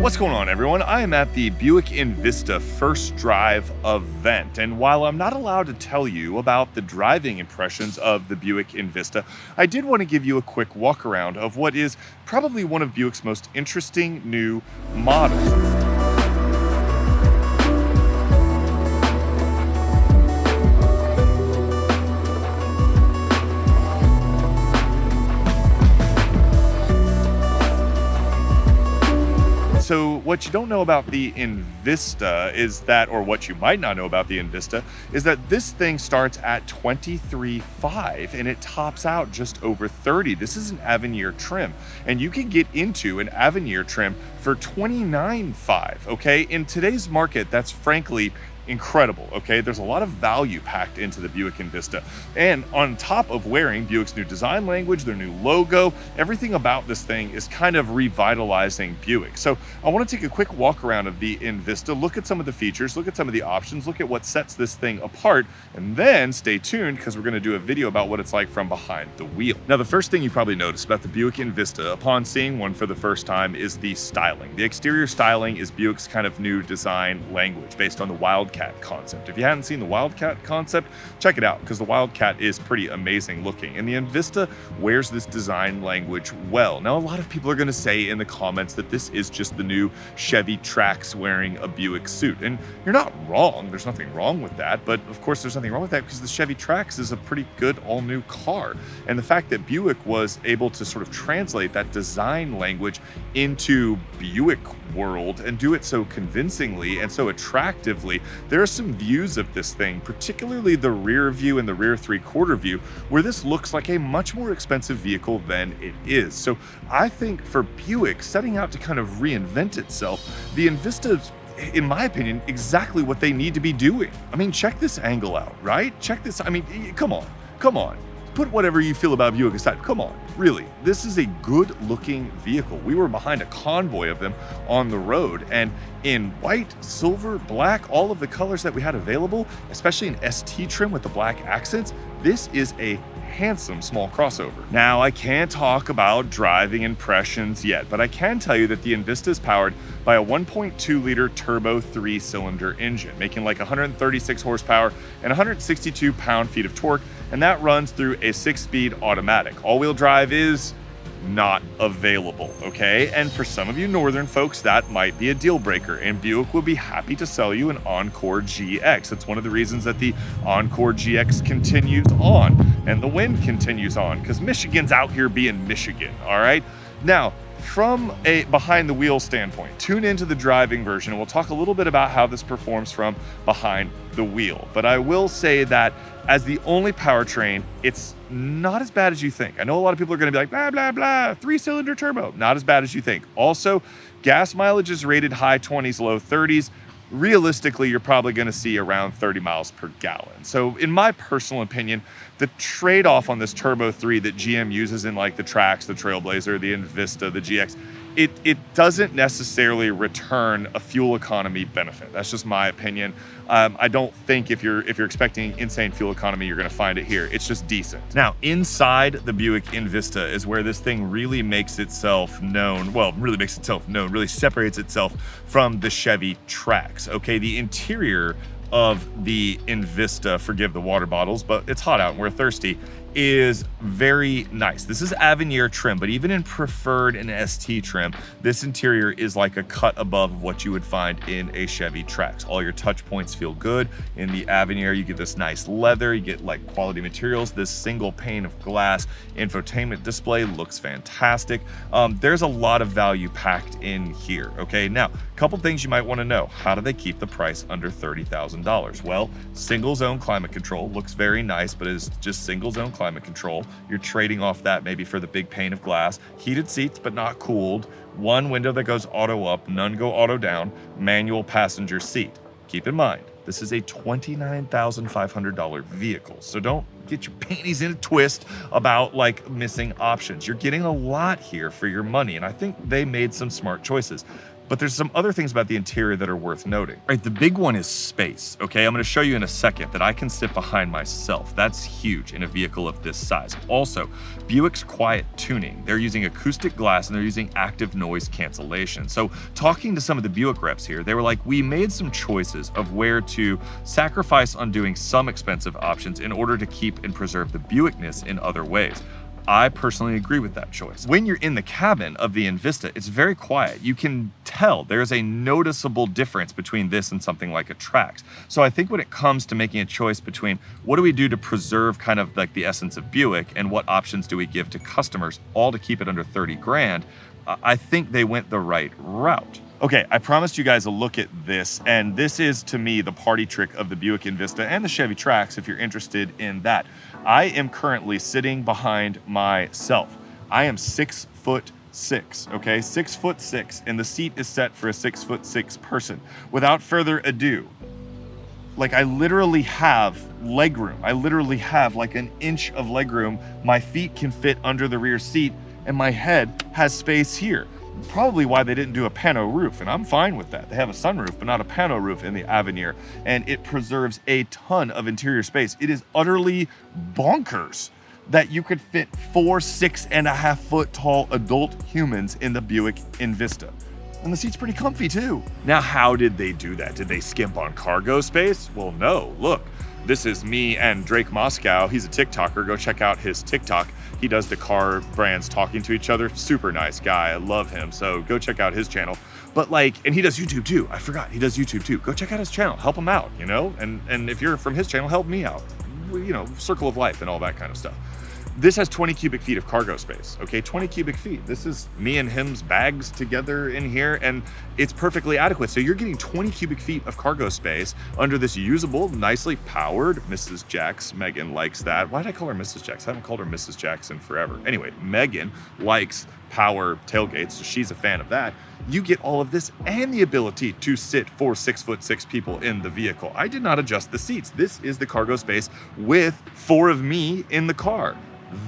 What's going on, everyone? I am at the Buick Envista First Drive event, and while I'm not allowed to tell you about the driving impressions of the Buick Envista, I did want to give you a quick walk around of what is probably one of Buick's most interesting new models. So what you don't know about the Envista is that, or what you might not know about the Envista, is that this thing starts at $23,500 and it tops out just over $30,000. This is an Avenir trim, and you can get into an Avenir trim for $29,500, okay? In today's market, that's frankly incredible, okay? There's a lot of value packed into the Buick Envista. And on top of wearing Buick's new design language, their new logo, everything about this thing is kind of revitalizing Buick. So I want to take a quick walk around of the Envista, look at some of the features, look at some of the options, look at what sets this thing apart, and then stay tuned because we're going to do a video about what it's like from behind the wheel. Now, the first thing you probably noticed about the Buick Envista upon seeing one for the first time is the styling. The exterior styling is Buick's kind of new design language based on the Wildcat concept. If you hadn't seen the Wildcat concept, check it out because the Wildcat is pretty amazing looking, and the Envista wears this design language well. Now, a lot of people are going to say in the comments that this is just the new Chevy Trax wearing a Buick suit, and you're not wrong. There's nothing wrong with that, but of course there's nothing wrong with that because the Chevy Trax is a pretty good all-new car, and the fact that Buick was able to sort of translate that design language into Buick world and do it so convincingly and so attractively. There are some views of this thing, particularly the rear view and the rear three-quarter view, where this looks like a much more expensive vehicle than it is. So I think for Buick setting out to kind of reinvent itself, the Envista's, in my opinion, exactly what they need to be doing. I mean, check this angle out, right? Check this. I mean, come on. Put whatever you feel about Buick aside. Come on, really. This is a good-looking vehicle. We were behind a convoy of them on the road, and in white, silver, black, all of the colors that we had available, especially in ST trim with the black accents, this is a handsome small crossover. Now, I can't talk about driving impressions yet, but I can tell you that the Envista is powered by a 1.2-liter turbo 3-cylinder engine, making like 136 horsepower and 162 pound-feet of torque, and that runs through a 6-speed automatic. All-wheel drive is not available, okay? And for some of you northern folks, that might be a deal breaker, and Buick would be happy to sell you an Encore GX. That's one of the reasons that the Encore GX continues on and the wind continues on, because Michigan's out here being Michigan, all right? Now, from a behind the wheel standpoint, tune into the driving version and we'll talk a little bit about how this performs from behind the wheel. But I will say that as the only powertrain, it's not as bad as you think. I know a lot of people are going to be like, blah, blah, blah, 3-cylinder turbo. Not as bad as you think. Also, gas mileage is rated high 20s, low 30s. Realistically, you're probably going to see around 30 miles per gallon. So in my personal opinion, the trade-off on this Turbo 3 that GM uses in like the Trax, the Trailblazer, the Envista, the GX, it doesn't necessarily return a fuel economy benefit. That's just my opinion. I don't think if you're expecting insane fuel economy, you're going to find it here. It's just decent. Now, inside the Buick Envista is where this thing really makes itself known. Well, really separates itself from the Chevy Trax. Okay, the interior of the Envista, forgive the water bottles, but it's hot out and we're thirsty, is very nice. This is Avenir trim, but even in Preferred and ST trim, this interior is like a cut above what you would find in a Chevy Trax. All your touch points feel good. In the Avenir, you get this nice leather, you get like quality materials. This single pane of glass infotainment display looks fantastic. There's a lot of value packed in here, okay? Now, a couple things you might want to know. How do they keep the price under $30,000? Well, single zone climate control looks very nice, but it's just single zone climate control. You're trading off that maybe for the big pane of glass. Heated seats, but not cooled. One window that goes auto up, none go auto down. Manual passenger seat. Keep in mind, this is a $29,500 vehicle, so don't get your panties in a twist about like missing options. You're getting a lot here for your money, and I think they made some smart choices. But there's some other things about the interior that are worth noting. All right, the big one is space, okay? I'm gonna show you in a second that I can sit behind myself. That's huge in a vehicle of this size. Also, Buick's quiet tuning. They're using acoustic glass and they're using active noise cancellation. So talking to some of the Buick reps here, they were like, we made some choices of where to sacrifice on doing some expensive options in order to keep and preserve the Buickness in other ways. I personally agree with that choice. When you're in the cabin of the Envista, it's very quiet. You can tell there's a noticeable difference between this and something like a Trax. So I think when it comes to making a choice between what do we do to preserve kind of like the essence of Buick and what options do we give to customers, all to keep it under 30 grand, I think they went the right route. Okay, I promised you guys a look at this, and this is, to me, the party trick of the Buick Envista and the Chevy Trax, if you're interested in that. I am currently sitting behind myself. I am 6'6", okay? 6'6", and the seat is set for a 6'6" person. Without further ado, like I literally have legroom. I literally have like an inch of legroom. My feet can fit under the rear seat, and my head has space here. Probably why they didn't do a pano roof, and I'm fine with that. They have a sunroof, but not a pano roof in the Avenir, and it preserves a ton of interior space. It is utterly bonkers that you could fit 4 6.5 foot tall adult humans in the Buick Envista. And the seat's pretty comfy too. Now, how did they do that? Did they skimp on cargo space? Well, no, look. This is me and Drake Moschkau. He's a TikToker. Go check out his TikTok. He does the car brands talking to each other. Super nice guy. I love him. So go check out his channel. But like, and he does YouTube too. I forgot, he does YouTube too. Go check out his channel. Help him out, you know? And if you're from his channel, help me out. You know, circle of life and all that kind of stuff. This has 20 cubic feet of cargo space, okay? 20 cubic feet. This is me and him's bags together in here, and it's perfectly adequate. So you're getting 20 cubic feet of cargo space under this usable, nicely powered Mrs. Jax. Megan likes that. Why did I call her Mrs. Jax? I haven't called her Mrs. Jackson forever. Anyway, Megan likes power tailgates, so she's a fan of that. You get all of this and the ability to sit 4 6'6" people in the vehicle. I did not adjust the seats. This is the cargo space with 4 of me in the car.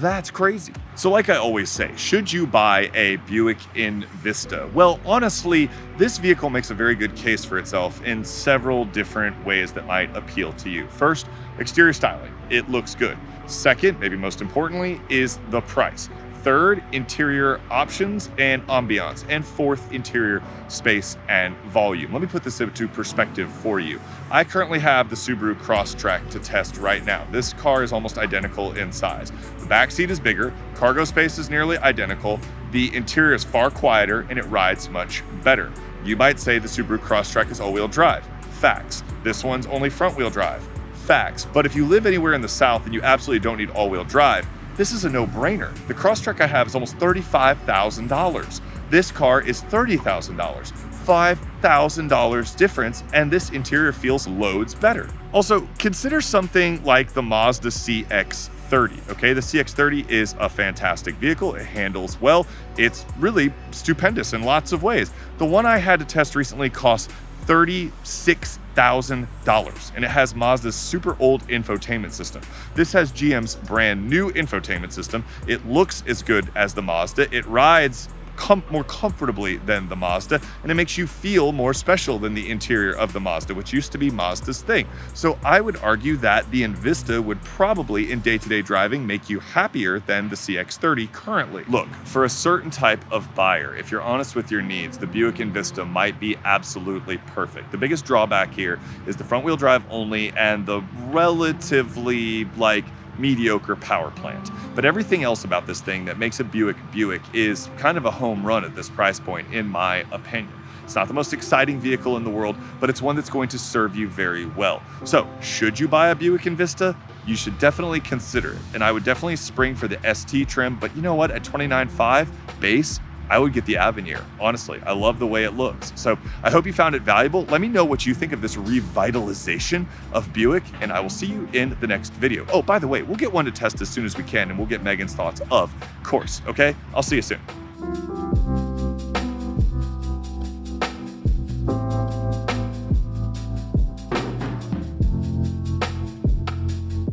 That's crazy. So like I always say, should you buy a Buick Envista? Well, honestly, this vehicle makes a very good case for itself in several different ways that might appeal to you. First, exterior styling. It looks good. Second, maybe most importantly, is the price. Third, interior options and ambiance. And fourth, interior space and volume. Let me put this into perspective for you. I currently have the Subaru CrossTrek to test right now. This car is almost identical in size. The back seat is bigger, cargo space is nearly identical, the interior is far quieter, and it rides much better. You might say the Subaru CrossTrek is all-wheel drive. Facts. This one's only front-wheel drive. Facts. But if you live anywhere in the South and you absolutely don't need all-wheel drive, this is a no-brainer. The CrossTrek I have is almost $35,000. This car is $30,000. $5,000 difference, and this interior feels loads better. Also, consider something like the Mazda CX-30, okay? The CX-30 is a fantastic vehicle. It handles well. It's really stupendous in lots of ways. The one I had to test recently cost $36,000, and it has Mazda's super old infotainment system. This has GM's brand new infotainment system. It looks as good as the Mazda. It rides more comfortably than the Mazda, and it makes you feel more special than the interior of the Mazda, which used to be Mazda's thing. So I would argue that the Envista would probably in day-to-day driving make you happier than the CX-30 currently. Look, for a certain type of buyer, if you're honest with your needs, the Buick Envista might be absolutely perfect. The biggest drawback here is the front-wheel drive only and the relatively mediocre power plant. But everything else about this thing that makes a Buick is kind of a home run at this price point, in my opinion. It's not the most exciting vehicle in the world, but it's one that's going to serve you very well. So, should you buy a Buick Envista? You should definitely consider it. And I would definitely spring for the ST trim, but you know what? At $29,500 base, I would get the Avenir. Honestly, I love the way it looks. So I hope you found it valuable. Let me know what you think of this revitalization of Buick, and I will see you in the next video. Oh, by the way, we'll get one to test as soon as we can, and we'll get Megan's thoughts, of course, okay? I'll see you soon.